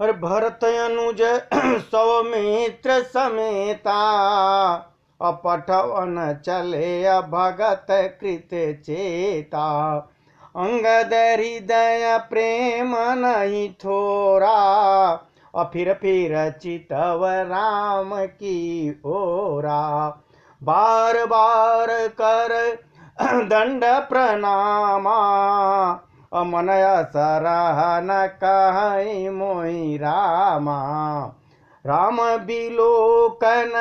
और भरत अनुज सौमित्र समेता अपठवन चले भगत कृत चेता। अंगद हृदय प्रेम नहीं थोरा और फिर चितव राम की ओरा। बार बार कर दंड प्रणामा मनया सराहन कहि मोहि रामा। राम बिलोकन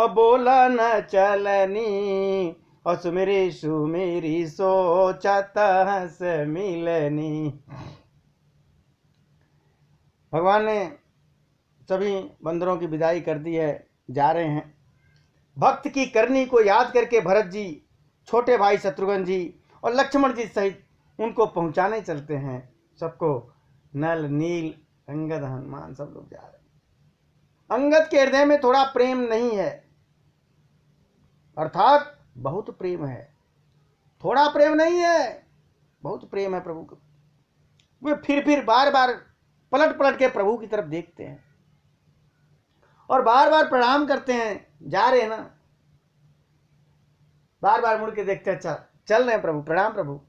बोलन चलनी सुमिरी सुमिरी सोचत हंस मिलनी। भगवान ने सभी बंदरों की विदाई कर दी है, जा रहे हैं। भक्त की करनी को याद करके भरत जी, छोटे भाई शत्रुघ्न जी और लक्ष्मण जी सहित उनको पहुंचाने चलते हैं। सबको नल नील अंगद हनुमान सब लोग जा रहे हैं। अंगद के हृदय में थोड़ा प्रेम नहीं है, अर्थात बहुत प्रेम है। थोड़ा प्रेम नहीं है, बहुत प्रेम है प्रभु को। वे फिर बार बार पलट पलट के प्रभु की तरफ देखते हैं और बार बार प्रणाम करते हैं। जा रहे हैं ना, बार बार मुड़ के देखते हैं, अच्छा चल रहे हैं प्रभु, प्रणाम प्रभु।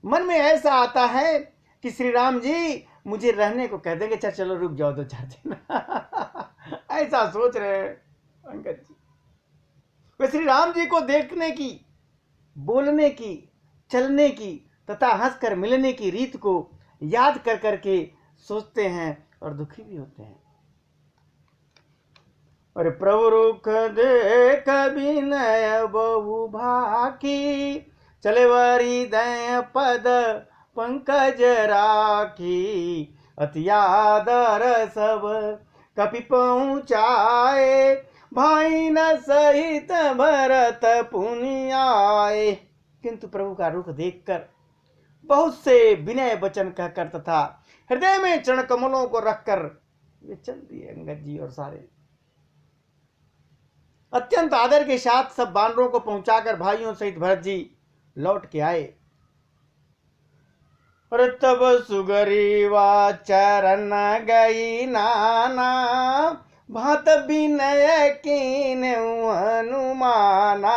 मन में ऐसा आता है कि श्री राम जी मुझे रहने को कह देंगे, अच्छा चलो रुक जाओ 2-4 दिन ऐसा सोच रहे हैं अंगद जी। वे श्री राम जी को देखने की, बोलने की, चलने की तथा हंसकर मिलने की रीत को याद कर करके सोचते हैं और दुखी भी होते हैं। अरे प्रभु रुख देख विनय बहु भाकी चले वरी दय पद पंकज राखी। अति आदर सब कपि पहुँचाए भाई न सहित भरत पुनि आए। किंतु प्रभु का रुख देखकर बहुत से विनय वचन कहकर तथा हृदय में चरण कमलों को रखकर वे चल दिए अंगद जी और सारे। अत्यंत आदर के साथ सब बानरों को पहुंचाकर भाइयों सहित भरत जी लौट के आए। और तब सुग्रीवा चरण गई नाना भात विनय कीन हनुमाना।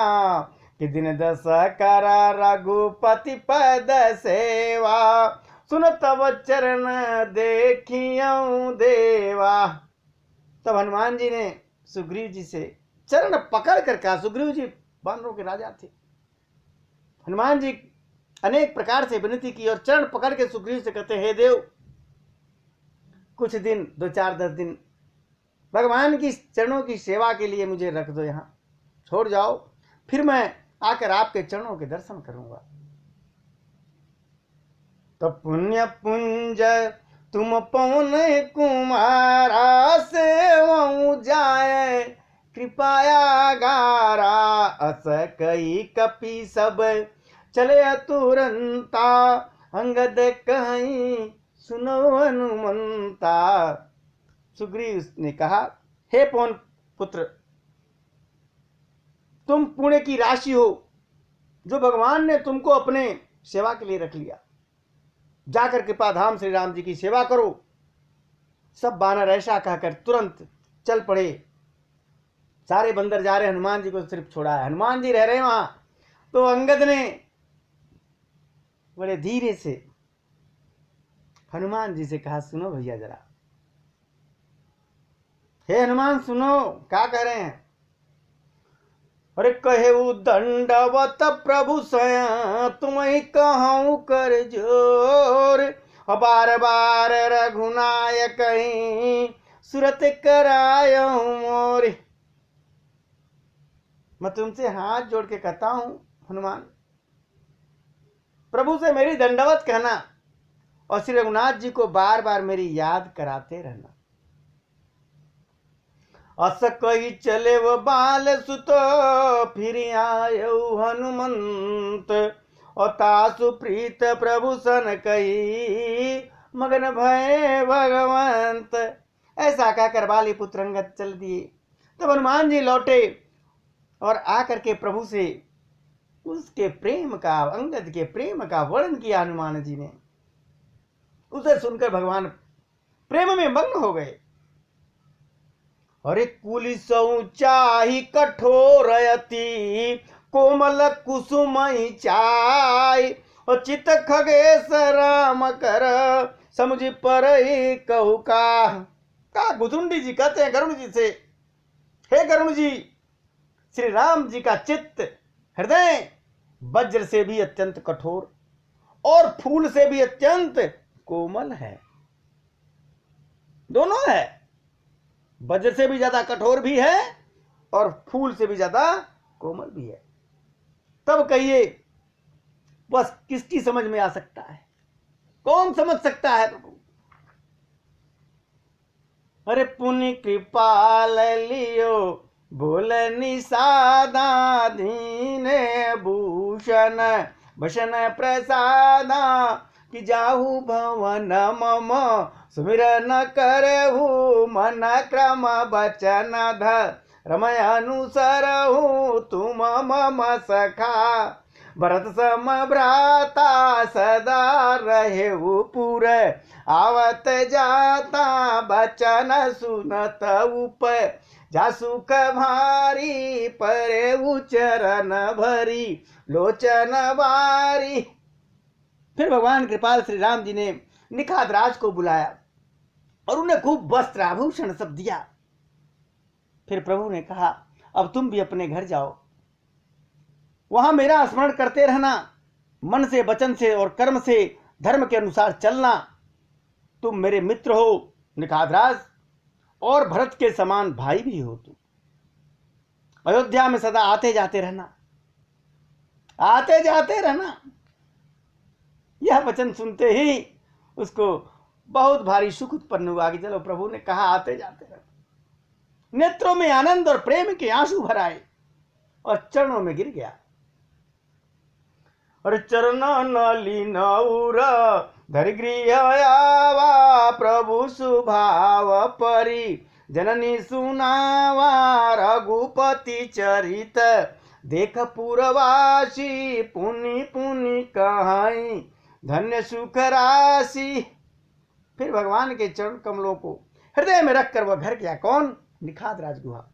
कि दिन 10 कर रघुपति पद सेवा सुन तब चरण देखियौ देवा। तब हनुमान जी ने सुग्रीव जी से चरण पकड़ कर कहा। सुग्रीव जी बानरों के राजा थे। हनुमान जी अनेक प्रकार से विनती की और चरण पकड़ के सुग्रीव से कहते, हे देव कुछ दिन 2-4-10 दिन भगवान की चरणों की सेवा के लिए मुझे रख दो, यहां छोड़ जाओ, फिर मैं आकर आपके चरणों के दर्शन करूंगा। तो पुण्य पुंज तुम पवन कुमारा से जाए कृपाया गारा। अस कई कपि सब चले तुरंता अंगद कहीं सुनो हनुमंता। सुग्रीव ने कहा, हे पवन पुत्र, तुम पुण्य की राशि हो जो भगवान ने तुमको अपने सेवा के लिए रख लिया। जाकर कृपा धाम श्री राम जी की सेवा करो। सब बानर ऐसा कहकर तुरंत चल पड़े। सारे बंदर जा रहे, हनुमान जी को सिर्फ छोड़ा है। हनुमान जी रह रहे वहां। तो अंगद ने बड़े धीरे से हनुमान जी से कहा, सुनो भैया जरा, हे हनुमान सुनो, क्या कह रहे हैं। अरे कहे दंडवत प्रभु स्वयं तुम ही कहूं कर जोर। बार बार रघुनायक कहीं सुरत करायो मोर। मैं तुमसे हाथ जोड़ के कहता हूं हनुमान, प्रभु से मेरी दंडवत कहना और श्री रघुनाथ जी को बार बार मेरी याद कराते रहना। अस कही चले वो बाल सुत फिर आयो हनुमंत। और तासु प्रीत प्रभु सन कही मगन भय भगवंत। ऐसा कहकर बाली पुत्र अंगद चल दिए। तब हनुमान जी लौटे और आकर के प्रभु से उसके प्रेम का, अंगद के प्रेम का वर्णन किया हनुमान जी ने। उसे सुनकर भगवान प्रेम में मग्न हो गए। अरे कुलिसौ चाही कठोरयति कोमल कुसुमई चाय और चित खगेश राम कर समुझ पर कहू का गुदुंडी जी कहते हैं गरुण जी से, हे गरुण जी, श्री राम जी का चित्त हृदय वज्र से भी अत्यंत कठोर और फूल से भी अत्यंत कोमल है। दोनों है, वज्र से भी ज्यादा कठोर भी है और फूल से भी ज्यादा कोमल भी है। तब कहिए बस किसकी समझ में आ सकता है, कौन समझ सकता है प्रभु? अरे पुनि कृपाल लियो बोल निषादा दीने भूषण भशन प्रसादा कि जाहु भवन मम सुमिरन करहु मन क्रम बचन रमय अनुसरहु तुम मम सखा भरत सम भ्राता सदा रहेहु पुर आवत जाता बचन सुनत उप जा सुख भारी परे चरण भरी लोचन बारी। फिर भगवान कृपाल श्री राम जी ने निखात राज को बुलाया और उन्हें खूब वस्त्र आभूषण सब दिया। फिर प्रभु ने कहा अब तुम भी अपने घर जाओ, वहां मेरा स्मरण करते रहना, मन से वचन से और कर्म से धर्म के अनुसार चलना। तुम मेरे मित्र हो निखात राज और भरत के समान भाई भी हो। तुम अयोध्या में सदा आते जाते रहना, आते जाते रहना। यह वचन सुनते ही उसको बहुत भारी सुख उत्पन्न हुआ कि चलो प्रभु ने कहा आते जाते रहना। नेत्रों में आनंद और प्रेम के आंसू भर आए और चरणों में गिर गया। और चरण नलिन धर गृह आवा प्रभु सुभाव परी जननी सुनावा रघुपति चरित देख पुरवासी पुनि पुनि कहाई धन्य सुख राशि। फिर भगवान के चरण कमलों को हृदय में रखकर वह घर गया। कौन? निखात राजगुहा।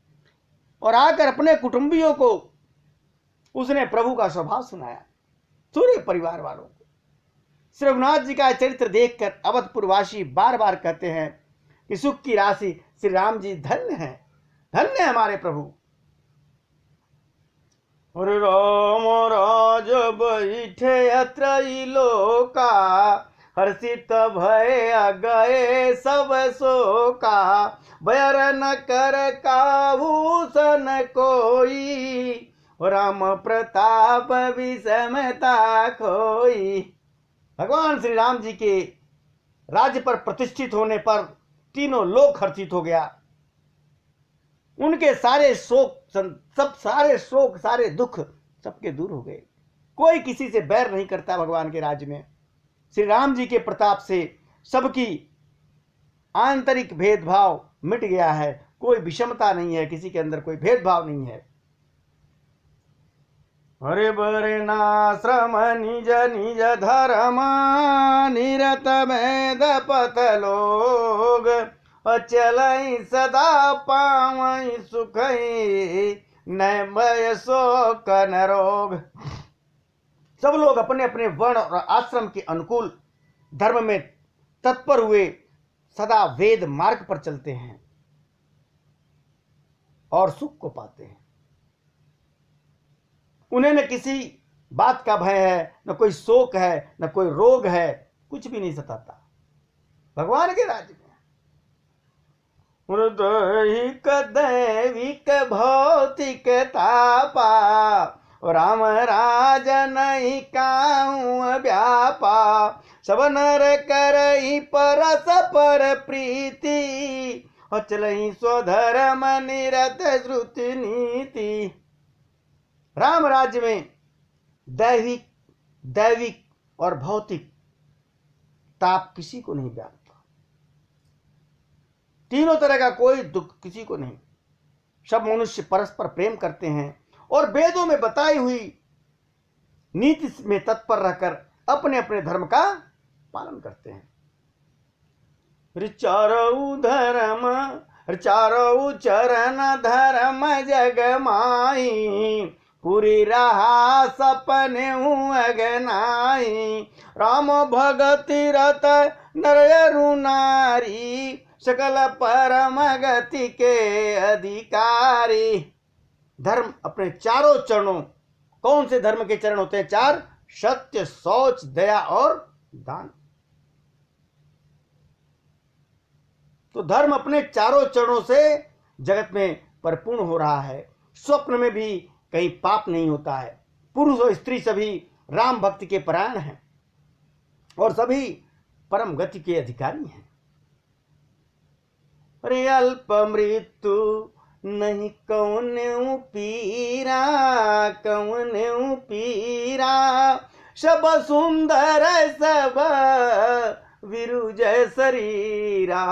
और आकर अपने कुटुंबियों को उसने प्रभु का स्वभाव सुनाया, सूर्य परिवार वालों को। श्री रघुनाथ जी का चरित्र देखकर अवधपुरवासी बार बार कहते हैं कि सुख की राशि श्री राम जी धन्य है, धन्य हमारे प्रभु। और राम राज बैठे अत्र लोका हर्षित भय गए सब शोका बैर न कर काभूषण कोई राम प्रताप विषमता खोई। भगवान श्री राम जी के राज्य पर प्रतिष्ठित होने पर तीनों लोक हर्षित हो गया। उनके सारे शोक सारे दुख सबके दूर हो गए। कोई किसी से बैर नहीं करता भगवान के राज्य में। श्री राम जी के प्रताप से सबकी आंतरिक भेदभाव मिट गया है, कोई विषमता नहीं है, किसी के अंदर कोई भेदभाव नहीं है। हरे वर्णाश्रम निज निज धर्म निरत भेद पथ लोग अचलई सदा पावई सुखई नय शोक न रोग। सब लोग अपने अपने वर्ण और आश्रम के अनुकूल धर्म में तत्पर हुए सदा वेद मार्ग पर चलते हैं और सुख को पाते हैं। उन्हें न किसी बात का भय है, न कोई शोक है, न कोई रोग है, कुछ भी नहीं सताता भगवान के राज्य में। दैहिक दैविक भौतिक तापा राम राज नहीं काऊ व्यापा सब नर करई परस पर प्रीति और चलई स्वधर्म निरत श्रुति नीति। राम राज्य में दैविक और भौतिक ताप किसी को नहीं व्यापता, तीनों तरह का कोई दुख किसी को नहीं। सब मनुष्य परस्पर प्रेम करते हैं और वेदों में बताई हुई नीति में तत्पर रहकर अपने अपने धर्म का पालन करते हैं। चारों चरण धर्म जग माई, पूरी रहा सपने अगनाई। राम भगति रत नर नारी, सकल परम गति के अधिकारी। धर्म अपने चारों चरणों, कौन से धर्म के चरण होते हैं? 4, सत्य, शौच, दया और दान। तो धर्म अपने चारों चरणों से जगत में परिपूर्ण हो रहा है। स्वप्न में भी कहीं पाप नहीं होता है। पुरुष और स्त्री सभी राम भक्ति के परायण हैं और सभी परम गति के अधिकारी हैं। अरे अल्प मृत्यु नहीं कौन पीरा, कौन पीरा, सब सुंदर सब विरुजय शरीरा।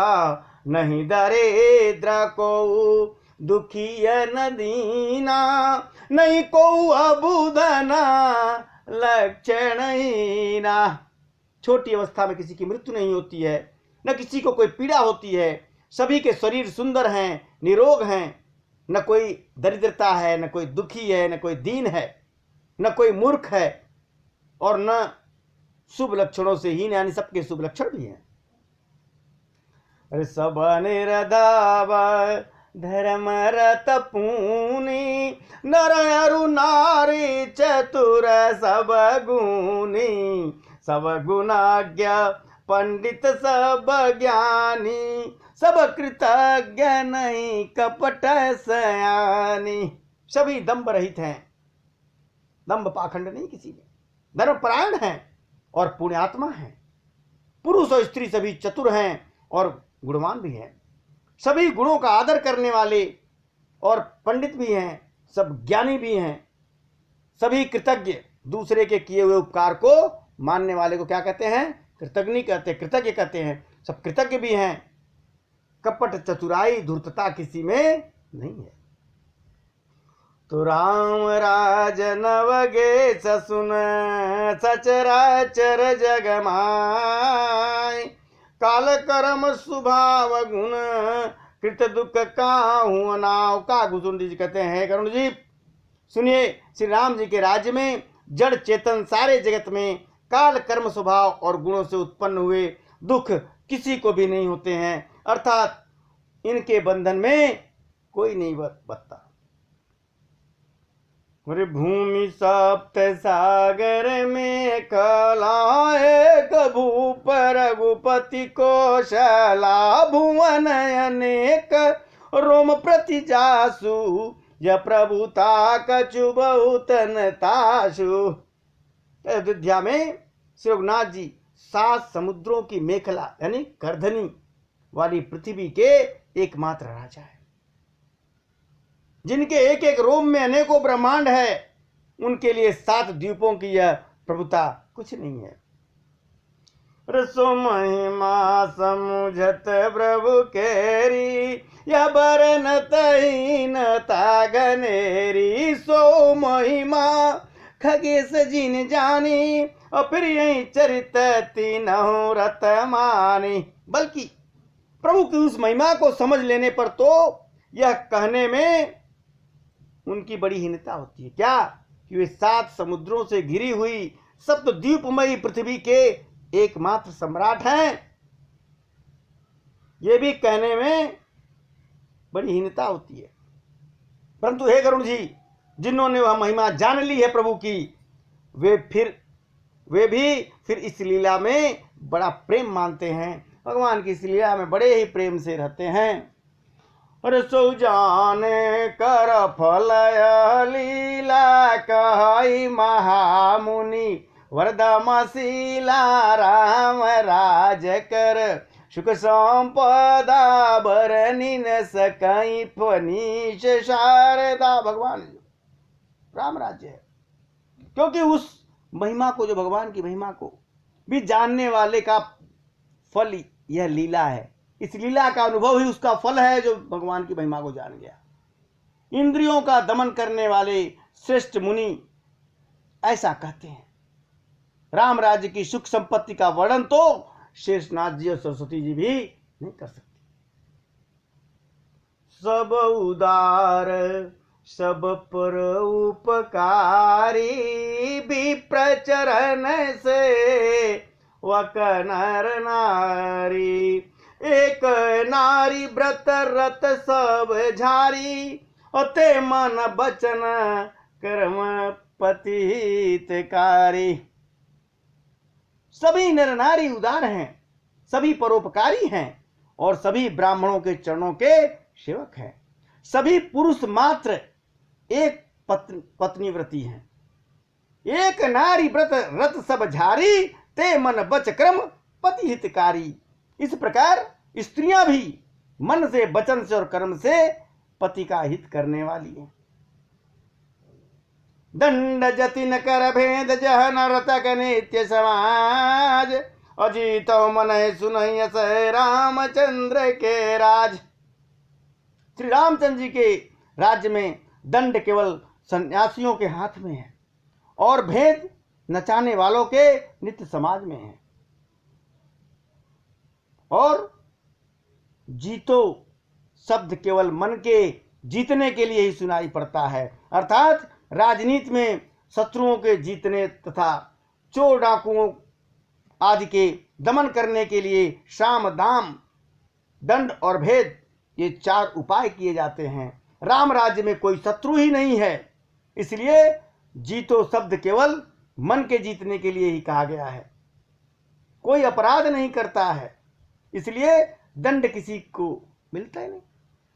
नहीं दरिद्र को दुखी न दीना, नहीं को अबुधना लक्षणहीना। छोटी अवस्था में किसी की मृत्यु नहीं होती है, न किसी को कोई पीड़ा होती है। सभी के शरीर सुंदर हैं, निरोग हैं, न कोई दरिद्रता है, न कोई दुखी है, न कोई दीन है, न कोई मूर्ख है, और न शुभ लक्षणों से हीन, यानी सबके शुभ लक्षण भी हैं। अरे सब निरदाव धर्म रत पूनी, नर अरु नारी चतुर सब गुनी। सब गुणाज्ञ पंडित सब ज्ञानी, सब कृतज्ञ नहीं कपट सयानी। सभी दंभ रहित हैं, दंभ पाखंड नहीं किसी में, धर्मपरायण हैं और पुण्यात्मा हैं। पुरुष और स्त्री सभी चतुर हैं और गुणवान भी हैं। सभी गुणों का आदर करने वाले और पंडित भी हैं, सब ज्ञानी भी हैं। सभी कृतज्ञ, दूसरे के किए हुए उपकार को मानने वाले को क्या कहते हैं? कृतज्ञ कहते हैं, कृतज्ञ कहते हैं। सब कृतज्ञ भी हैं। कपट चतुराई धूर्तता किसी में नहीं है। तो राम राज नवगे ससुन, सचराचर जग माय। काल कर्म स्वभाव गुण, कृत दुख काहू नाव। का गुसुंडी जी कहते हैं, करुण जी सुनिए, श्री राम जी के राज्य में जड़ चेतन सारे जगत में काल कर्म स्वभाव और गुणों से उत्पन्न हुए दुख किसी को भी नहीं होते हैं, अर्थात इनके बंधन में कोई नहीं बचता। भूमि सप्त सागर में कलाए, भूप रघुपति कौशला। भुवन अनेक रोम प्रति जासु, य प्रभुता कछु बहुतन तासु। अयोध्या में श्री रघुनाथ जी 7 समुद्रों की मेखला यानी करधनी वाली पृथ्वी के एकमात्र राजा है, जिनके एक एक रोम में अनेकों ब्रह्मांड है। उनके लिए 7 द्वीपों की यह प्रभुता कुछ नहीं है। रसो महिमा समुझत प्रभु केरी, यह बरन तहीनता गनेरी। सो महिमा खगेश जिन जानी, और फिर यही चरित तीनों रत मानी। बल्कि प्रभु की उस महिमा को समझ लेने पर तो यह कहने में उनकी बड़ी हीनता होती है। क्या? कि वे 7 समुद्रों से घिरी हुई सप्तद्वीपमयी पृथ्वी के एकमात्र सम्राट हैं, ये भी कहने में बड़ी हीनता होती है। परंतु हे करुण जी, जिन्होंने वह महिमा जान ली है प्रभु की, वे भी फिर इस लीला में बड़ा प्रेम मानते हैं, भगवान की इस लीला में बड़े ही प्रेम से रहते हैं। अरे सो जाने कर फल लीला, कहाई महामुनि वरदमशीला। राम राज कर सुख संपदा, बरनी न सकई फनीश शारदा। भगवान राम राज्य है, क्योंकि उस महिमा को, जो भगवान की महिमा को भी जानने वाले का फल यह लीला है। इस लीला का अनुभव ही उसका फल है, जो भगवान की महिमा को जान गया। इंद्रियों का दमन करने वाले श्रेष्ठ मुनि ऐसा कहते हैं। राम राज्य की सुख संपत्ति का वर्णन तो शेषनाथ जी और सरस्वती जी भी नहीं कर सकती। सब उदार सब पर उपकारी, विप्र चरण से वक नर नारी। एक नारी व्रत रत सब झारी, अते मन बचन कर्म पति हितकारी। सभी नर नारी उदार हैं, सभी परोपकारी हैं और सभी ब्राह्मणों के चरणों के सेवक हैं। सभी पुरुष मात्र एक पत्नी व्रती हैं। एक नारी व्रत रत सब झारी, ते मन बच क्रम पति हितकारी। इस प्रकार स्त्रियां भी मन से, वचन से और कर्म से पति का हित करने वाली हैं। दंड जतिन कर भेद जह नरतक नित्य समाज, अजीत मन सुनय सह रामचंद्र के राज। श्री रामचंद्र जी के राज्य में दंड केवल सन्यासियों के हाथ में है और भेद नचाने वालों के नित्य समाज में है। और जीतो शब्द केवल मन के जीतने के लिए ही सुनाई पड़ता है, अर्थात राजनीति में शत्रुओं के जीतने तथा चोर डाकुओं आदि के दमन करने के लिए साम दाम दंड और भेद, ये 4 उपाय किए जाते हैं। राम राज्य में कोई शत्रु ही नहीं है, इसलिए जीतो शब्द केवल मन के जीतने के लिए ही कहा गया है। कोई अपराध नहीं करता है, इसलिए दंड किसी को मिलता ही नहीं।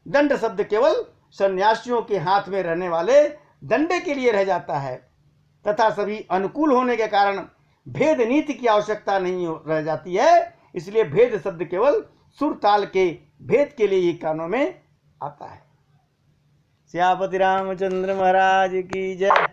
दंड शब्द केवल सन्यासियों के हाथ में रहने वाले दंडे के लिए रह जाता है तथा सभी अनुकूल होने के कारण भेद नीति की आवश्यकता नहीं रह जाती है। इसलिए भेद शब्द केवल सुर ताल के भेद के लिए ही कानों में आता है। सियापति रामचंद्र महाराज की जय।